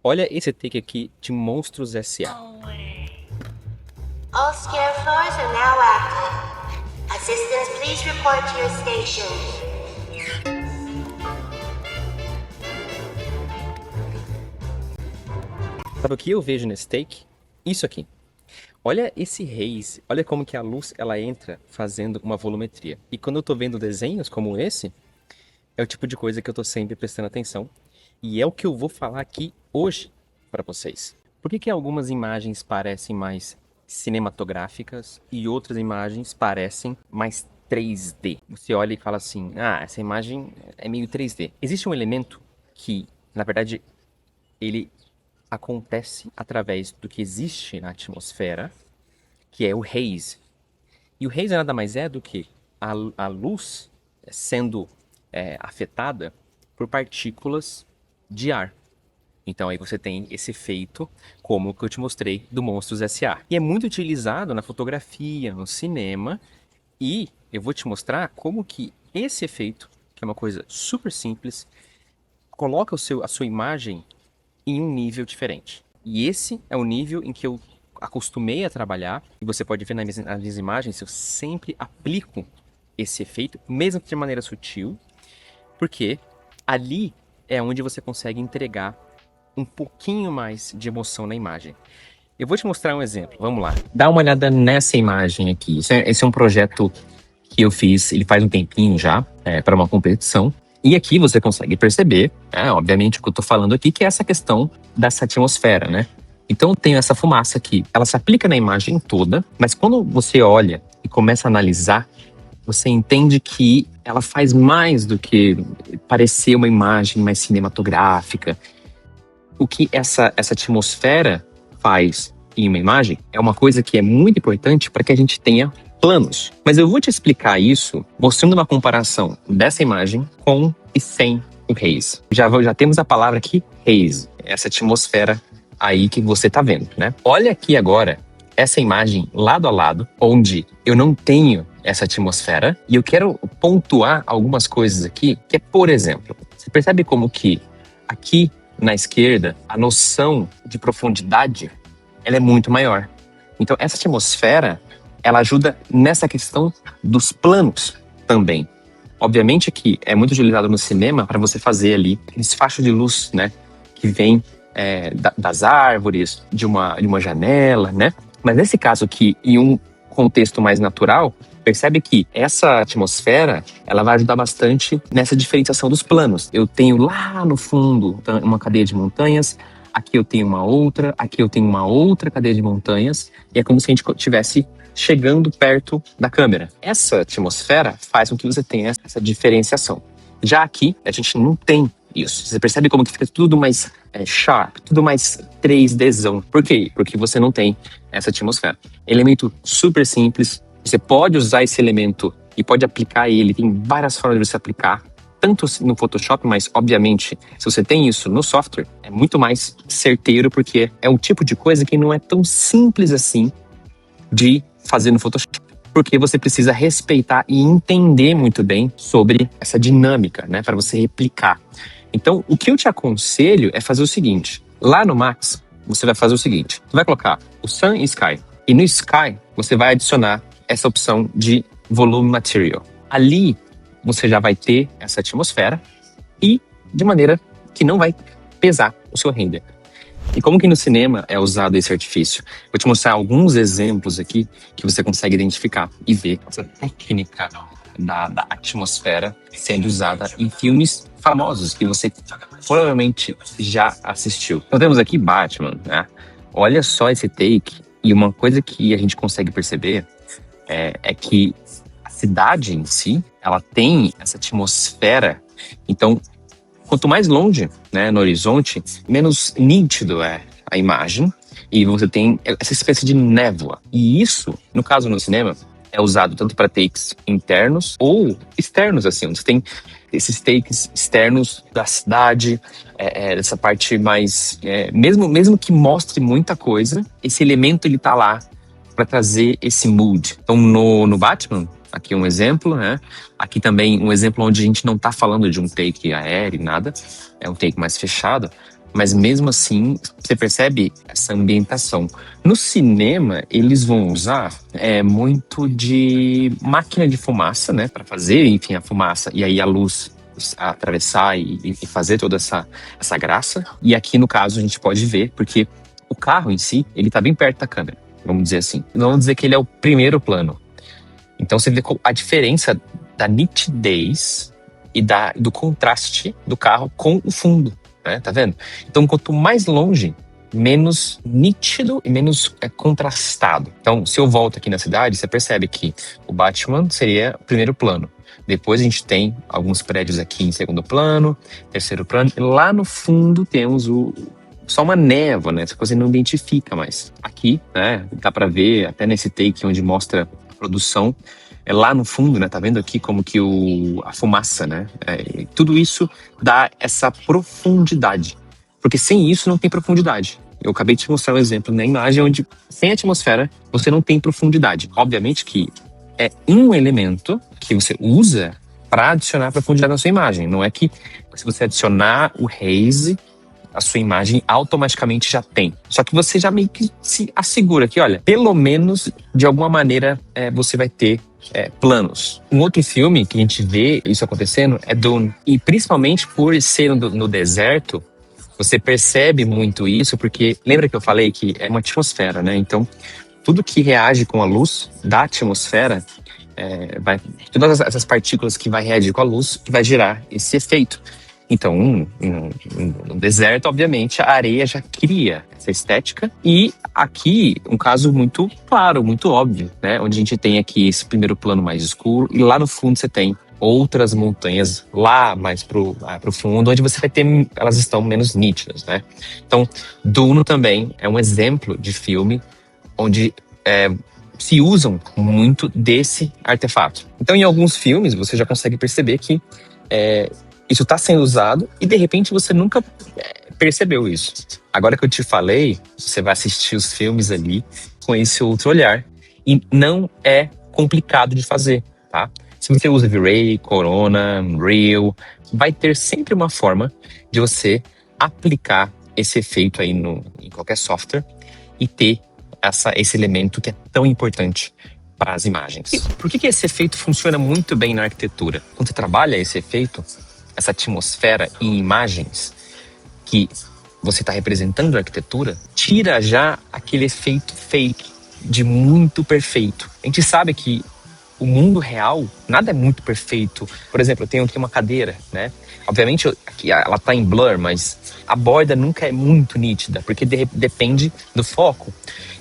Olha esse take aqui de Monstros S.A. All scare floors are now active. Assistants, please report to your station. Sabe o que eu vejo nesse take? Isso aqui. Olha esse haze, olha como que a luz ela entra fazendo uma volumetria. E quando eu tô vendo desenhos como esse, é o tipo de coisa que eu tô sempre prestando atenção. E é o que eu vou falar aqui hoje para vocês. Por que que algumas imagens parecem mais cinematográficas e outras imagens parecem mais 3D? Você olha e fala assim, essa imagem é meio 3D. Existe um elemento que, na verdade, ele acontece através do que existe na atmosfera, que é o haze. E o haze nada mais é do que a luz sendo afetada por partículas de ar. Então aí você tem esse efeito, como o que eu te mostrei do Monstros S.A. E é muito utilizado na fotografia, no cinema, e eu vou te mostrar como que esse efeito, que é uma coisa super simples, coloca a sua imagem em um nível diferente. E esse é o nível em que eu acostumei a trabalhar, e você pode ver nas minhas imagens, eu sempre aplico esse efeito, mesmo que de maneira sutil, porque ali é onde você consegue entregar um pouquinho mais de emoção na imagem. Eu vou te mostrar um exemplo, vamos lá. Dá uma olhada nessa imagem aqui. Esse é um projeto que eu fiz, ele faz um tempinho já, para uma competição. E aqui você consegue perceber, obviamente o que eu tô falando aqui, que é essa questão dessa atmosfera, né? Então eu tenho essa fumaça aqui, ela se aplica na imagem toda, mas quando você olha e começa a analisar, você entende que ela faz mais do que parecer uma imagem mais cinematográfica. O que essa atmosfera faz em uma imagem é uma coisa que é muito importante para que a gente tenha planos. Mas eu vou te explicar isso mostrando uma comparação dessa imagem com e sem o haze. Já temos a palavra aqui, haze, essa atmosfera aí que você tá vendo, né? Olha aqui agora essa imagem lado a lado, onde eu não tenho essa atmosfera, e eu quero pontuar algumas coisas aqui, que é, por exemplo, você percebe como que aqui na esquerda, a noção de profundidade, ela é muito maior. Então essa atmosfera, ela ajuda nessa questão dos planos também. Obviamente que é muito utilizado no cinema para você fazer ali aqueles fachos de luz, né? Que vem das árvores, de uma janela, né? Mas nesse caso aqui, em um contexto mais natural, percebe que essa atmosfera, ela vai ajudar bastante nessa diferenciação dos planos. Eu tenho lá no fundo uma cadeia de montanhas, aqui eu tenho uma outra, aqui eu tenho uma outra cadeia de montanhas, e é como se a gente estivesse chegando perto da câmera. Essa atmosfera faz com que você tenha essa diferenciação. Já aqui, a gente não tem isso. Você percebe como que fica tudo mais sharp, tudo mais 3Dzão. Por quê? Porque você não tem essa atmosfera. Elemento super simples. Você pode usar esse elemento e pode aplicar ele. Tem várias formas de você aplicar, tanto no Photoshop, mas obviamente, se você tem isso no software, é muito mais certeiro, porque é um tipo de coisa que não é tão simples assim de fazer no Photoshop, porque você precisa respeitar e entender muito bem sobre essa dinâmica, né, para você replicar. Então, o que eu te aconselho é fazer o seguinte: lá no Max, você vai fazer o seguinte: você vai colocar o Sun e Sky, e no Sky você vai adicionar essa opção de Volume Material. Ali você já vai ter essa atmosfera e de maneira que não vai pesar o seu render. E como que no cinema é usado esse artifício? Vou te mostrar alguns exemplos aqui que você consegue identificar e ver essa técnica da atmosfera sendo usada em filmes famosos que você provavelmente já assistiu. Então temos aqui Batman, né? Olha só esse take, e uma coisa que a gente consegue perceber é que a cidade em si, ela tem essa atmosfera. Então, quanto mais longe, né, no horizonte, menos nítido é a imagem, e você tem essa espécie de névoa. E isso, no caso no cinema, é usado tanto para takes internos ou externos, assim, onde você tem esses takes externos da cidade, dessa parte mais... mesmo que mostre muita coisa, esse elemento ele tá lá para trazer esse mood. Então, no Batman, aqui um exemplo, né? Aqui também um exemplo onde a gente não tá falando de um take aéreo, nada. É um take mais fechado. Mas mesmo assim, você percebe essa ambientação. No cinema, eles vão usar muito de máquina de fumaça, né? Para fazer, enfim, a fumaça. E aí a luz atravessar e fazer toda essa graça. E aqui, no caso, a gente pode ver, porque o carro em si, ele tá bem perto da câmera, vamos dizer assim. Vamos dizer que ele é o primeiro plano. Então você vê a diferença da nitidez e do contraste do carro com o fundo, né? Tá vendo? Então, quanto mais longe, menos nítido e menos contrastado. Então, se eu volto aqui na cidade, você percebe que o Batman seria o primeiro plano. Depois a gente tem alguns prédios aqui em segundo plano, terceiro plano. E lá no fundo temos só uma névoa, né? Essa coisa não identifica mais. Aqui, né? Dá pra ver até nesse take onde mostra a produção. Lá no fundo, né? Tá vendo aqui como que a fumaça, né? Tudo isso dá essa profundidade. Porque sem isso não tem profundidade. Eu acabei de te mostrar um exemplo na imagem onde, sem atmosfera, você não tem profundidade. Obviamente que é um elemento que você usa para adicionar profundidade na sua imagem. Não é que se você adicionar o haze, a sua imagem automaticamente já tem. Só que você já meio que se assegura que, olha, pelo menos de alguma maneira você vai ter planos. Um outro filme que a gente vê isso acontecendo é Dune. E principalmente por ser no deserto, você percebe muito isso, porque lembra que eu falei que é uma atmosfera, né? Então, tudo que reage com a luz da atmosfera, todas essas partículas que vai reagir com a luz, vai gerar esse efeito. Então, no deserto, obviamente, a areia já cria essa estética. E aqui, um caso muito claro, muito óbvio, né? Onde a gente tem aqui esse primeiro plano mais escuro e lá no fundo você tem outras montanhas lá mais pro fundo, onde você vai ter, elas estão menos nítidas, né? Então, Dune também é um exemplo de filme onde se usam muito desse artefato. Então, em alguns filmes, você já consegue perceber que isso está sendo usado e de repente você nunca percebeu isso. Agora que eu te falei, você vai assistir os filmes ali com esse outro olhar. E não é complicado de fazer, tá? Se você usa V-Ray, Corona, Real, vai ter sempre uma forma de você aplicar esse efeito aí em qualquer software e ter esse elemento que é tão importante para as imagens. E por que esse efeito funciona muito bem na arquitetura? Quando você trabalha esse efeito, essa atmosfera em imagens que você está representando a arquitetura, tira já aquele efeito fake de muito perfeito. A gente sabe que o mundo real, nada é muito perfeito. Por exemplo, eu tenho aqui uma cadeira, né? Obviamente, aqui ela está em blur, mas a borda nunca é muito nítida, porque depende do foco.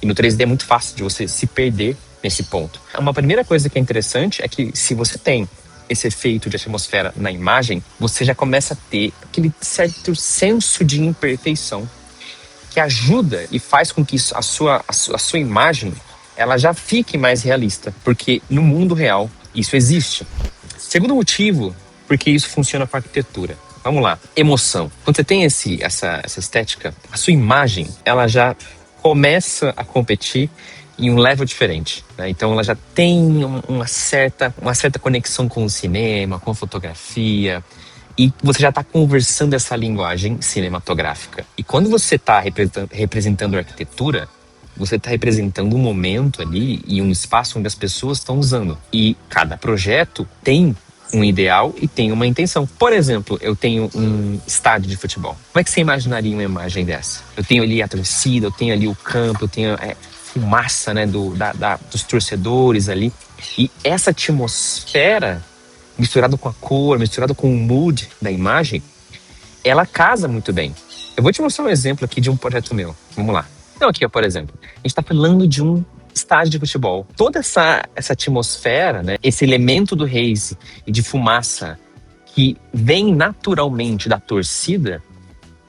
E no 3D é muito fácil de você se perder nesse ponto. Uma primeira coisa que é interessante é que se você tem esse efeito de atmosfera na imagem, você já começa a ter aquele certo senso de imperfeição que ajuda e faz com que a sua imagem ela já fique mais realista, porque no mundo real isso existe. Segundo motivo, porque isso funciona com a arquitetura. Vamos lá, emoção. Quando você tem essa estética, a sua imagem ela já começa a competir em um level diferente, né? Então ela já tem uma certa conexão com o cinema, com a fotografia, e você já está conversando essa linguagem cinematográfica. E quando você está representando a arquitetura, você está representando um momento ali e um espaço onde as pessoas estão usando. E cada projeto tem um ideal e tem uma intenção. Por exemplo, eu tenho um estádio de futebol. Como é que você imaginaria uma imagem dessa? Eu tenho ali a torcida, eu tenho ali o campo, eu tenho fumaça, né, dos torcedores ali. E essa atmosfera, misturado com a cor, misturado com o mood da imagem, ela casa muito bem. Eu vou te mostrar um exemplo aqui de um projeto meu. Vamos lá. Então aqui, ó, por exemplo, a gente está falando de um estádio de futebol. Toda essa atmosfera, né, esse elemento do haze e de fumaça que vem naturalmente da torcida,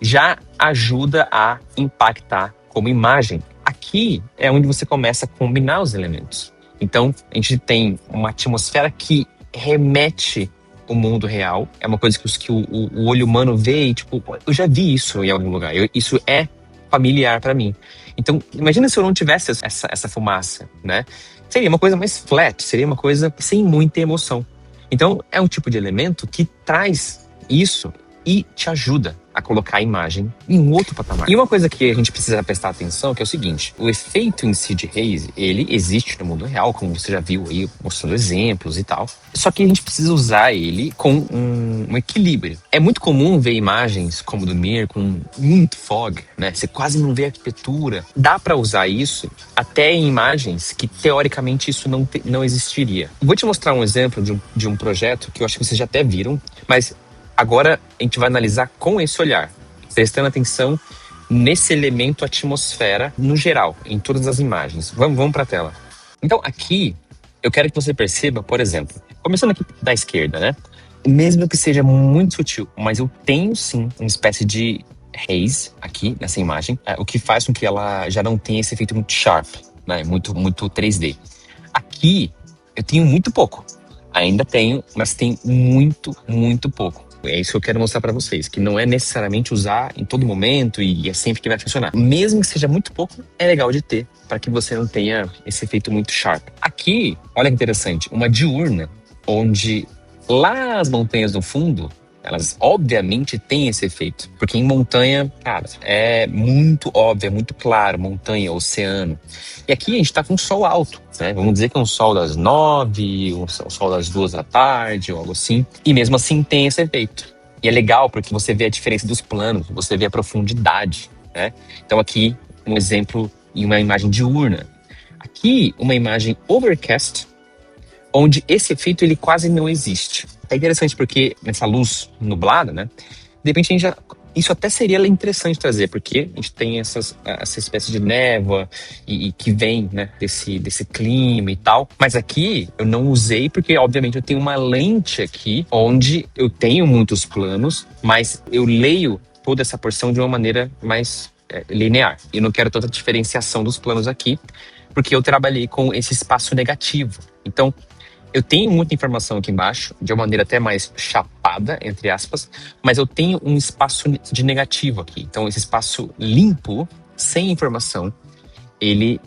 já ajuda a impactar como imagem. Aqui é onde você começa a combinar os elementos. Então, a gente tem uma atmosfera que remete o mundo real. É uma coisa que o olho humano vê e, tipo, eu já vi isso em algum lugar. Isso é familiar para mim. Então, imagina se eu não tivesse essa fumaça, né? Seria uma coisa mais flat, seria uma coisa sem muita emoção. Então, é um tipo de elemento que traz isso e te ajuda a colocar a imagem em um outro patamar. E uma coisa que a gente precisa prestar atenção que é o seguinte, o efeito em si de haze, ele existe no mundo real, como você já viu aí, mostrando exemplos e tal. Só que a gente precisa usar ele com um equilíbrio. É muito comum ver imagens como do Mir com muito fog, né? Você quase não vê a arquitetura. Dá para usar isso até em imagens que, teoricamente, isso não existiria. Vou te mostrar um exemplo de um projeto que eu acho que vocês já até viram, mas agora a gente vai analisar com esse olhar, prestando atenção nesse elemento atmosfera no geral, em todas as imagens. Vamos para a tela. Então aqui, eu quero que você perceba, por exemplo, começando aqui da esquerda, né? Mesmo que seja muito sutil, mas eu tenho sim uma espécie de haze aqui nessa imagem, o que faz com que ela já não tenha esse efeito muito sharp, né? Muito 3D. Aqui eu tenho muito pouco. Ainda tenho, mas tem muito pouco. É isso que eu quero mostrar para vocês, que não é necessariamente usar em todo momento e é sempre que vai funcionar. Mesmo que seja muito pouco, é legal de ter, para que você não tenha esse efeito muito sharp. Aqui, olha que interessante, uma diurna, onde lá as montanhas no fundo, elas obviamente têm esse efeito. Porque em montanha, cara, é muito óbvio, é muito claro, montanha, oceano. E aqui a gente tá com um sol alto, né? Vamos dizer que é um sol das 9, um sol das 2 da tarde, ou algo assim. E mesmo assim tem esse efeito. E é legal porque você vê a diferença dos planos, você vê a profundidade, né? Então aqui, um exemplo em uma imagem diurna. Aqui, uma imagem overcast, onde esse efeito ele quase não existe. É interessante porque nessa luz nublada, né? De repente a gente já... Isso até seria interessante trazer, porque a gente tem essa espécie de névoa e que vem, né, desse clima e tal. Mas aqui eu não usei porque, obviamente, eu tenho uma lente aqui onde eu tenho muitos planos, mas eu leio toda essa porção de uma maneira mais linear. Eu não quero tanta diferenciação dos planos aqui, porque eu trabalhei com esse espaço negativo. Então, eu tenho muita informação aqui embaixo, de uma maneira até mais chapada, entre aspas, mas eu tenho um espaço de negativo aqui. Então, esse espaço limpo, sem informação, ele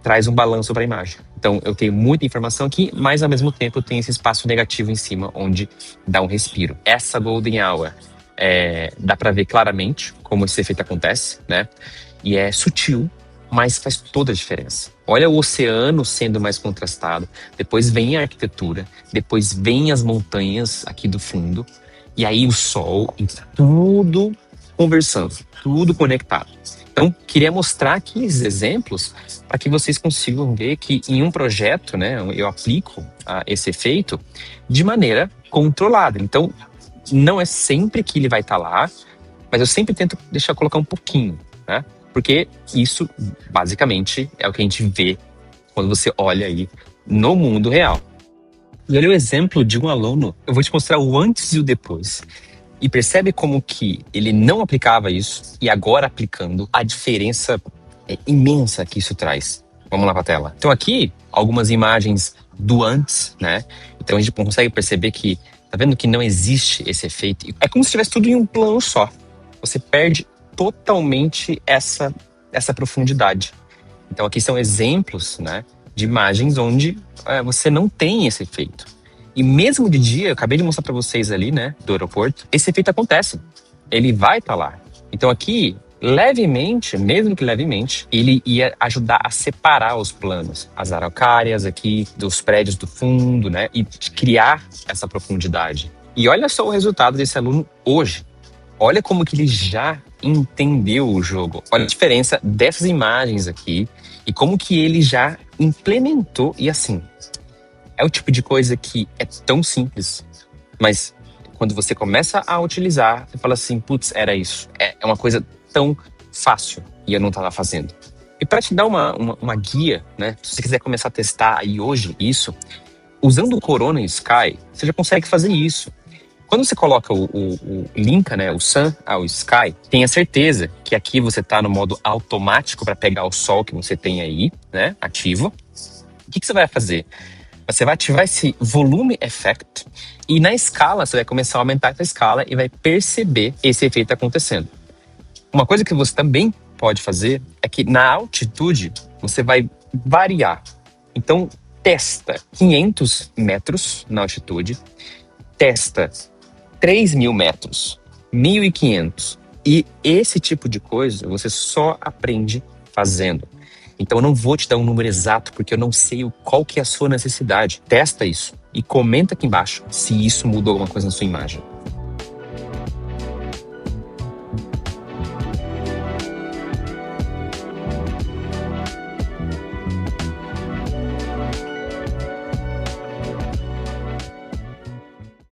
traz um balanço para a imagem. Então, eu tenho muita informação aqui, mas ao mesmo tempo eu tenho esse espaço negativo em cima, onde dá um respiro. Essa Golden Hour, dá para ver claramente como esse efeito acontece, né? E é sutil, mas faz toda a diferença. Olha o oceano sendo mais contrastado, depois vem a arquitetura, depois vem as montanhas aqui do fundo, e aí o sol, tudo conversando, tudo conectado. Então, queria mostrar aqui esses exemplos para que vocês consigam ver que em um projeto, né, eu aplico esse efeito de maneira controlada. Então, não é sempre que ele vai estar lá, mas eu sempre tento colocar um pouquinho, né? Porque isso, basicamente, é o que a gente vê quando você olha aí no mundo real. E olha o exemplo de um aluno. Eu vou te mostrar o antes e o depois. E percebe como que ele não aplicava isso e agora aplicando, a diferença imensa que isso traz. Vamos lá para a tela. Então aqui, algumas imagens do antes, né? Então a gente consegue perceber que, tá vendo que não existe esse efeito? É como se tivesse tudo em um plano só. Você perde totalmente essa profundidade. Então aqui são exemplos, né, de imagens onde você não tem esse efeito. E mesmo de dia, eu acabei de mostrar para vocês ali, né, do aeroporto, esse efeito acontece. Ele vai estar lá. Então aqui, levemente, mesmo que levemente, ele ia ajudar a separar os planos, as araucárias aqui, dos prédios do fundo, né, e criar essa profundidade. E olha só o resultado desse aluno hoje. Olha como que ele já entendeu o jogo. Olha a diferença dessas imagens aqui e como que ele já implementou. E assim, é o tipo de coisa que é tão simples, mas quando você começa a utilizar, você fala assim, putz, era isso. É uma coisa tão fácil e eu não estava fazendo. E para te dar uma guia, né? Se você quiser começar a testar aí hoje isso, usando o Corona Sky, você já consegue fazer isso. Quando você coloca linka, né, o Sun ao Sky, tenha certeza que aqui você está no modo automático para pegar o sol que você tem aí, né, ativo. O que você vai fazer? Você vai ativar esse volume effect e na escala você vai começar a aumentar essa escala e vai perceber esse efeito acontecendo. Uma coisa que você também pode fazer é que na altitude você vai variar. Então testa 500 metros na altitude, testa 3.000 metros, 1.500, E esse tipo de coisa você só aprende fazendo. Então eu não vou te dar um número exato, porque eu não sei qual que é a sua necessidade. Testa isso e comenta aqui embaixo se isso mudou alguma coisa na sua imagem.